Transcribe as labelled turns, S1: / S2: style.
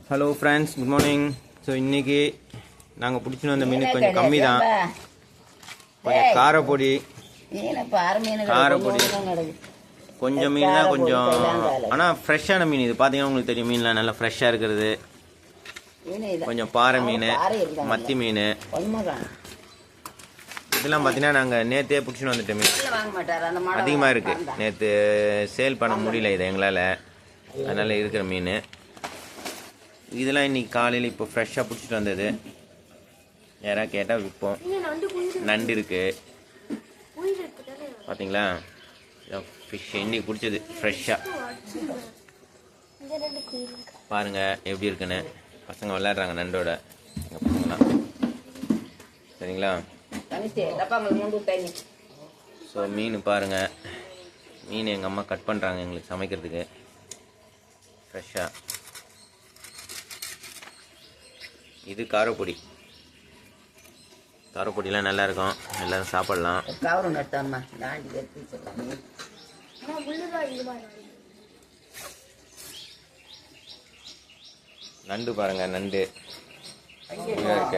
S1: Hello friends, good morning. So இன்றைக்கி நாங்கள் பிடிச்சின்னு வந்த மீன் கொஞ்சம் கம்மி தான். கொஞ்சம் காரப்பொடி கொஞ்சம் மீன் தான், கொஞ்சம் ஆனால் ஃப்ரெஷ்ஷான மீன். இது பார்த்தீங்கன்னா உங்களுக்கு தெரியும், மீன்லாம் நல்லா ஃப்ரெஷ்ஷாக இருக்கிறது. கொஞ்சம் பாறை மீன், மத்தி மீன் இதெல்லாம் பார்த்தீங்கன்னா நாங்கள் நேற்றே பிடிச்சின்னு வந்துட்டோம். மீன் அதிகமாக இருக்குது, நேற்று சேல் பண்ண முடியல இதை எங்களால், அதனால் இருக்கிற மீன் இதெல்லாம் இன்றைக்கி காலையில் இப்போ ஃப்ரெஷ்ஷாக பிடிச்சிட்டு வந்தது. யாராவது கேட்டால் விற்போம். நண்டு இருக்குது பார்த்தீங்களா, ஃபிஷ் இன்றைக்கி பிடிச்சது ஃப்ரெஷ்ஷாக. பாருங்கள் எப்படி இருக்குன்னு. பசங்க விளையாடுறாங்க நண்டோட, எங்கள் பசங்களாம். சரிங்களா? ஸோ மீன் பாருங்கள், மீன் எங்கள் அம்மா கட் பண்ணுறாங்க எங்களுக்கு சமைக்கிறதுக்கு ஃப்ரெஷ்ஷாக. இது காரப்பொடி. காரப்பொடிலாம் நல்லாயிருக்கும், எல்லோரும் சாப்பிட்லாம். நண்டு பாருங்கள், நண்டு இருக்கு.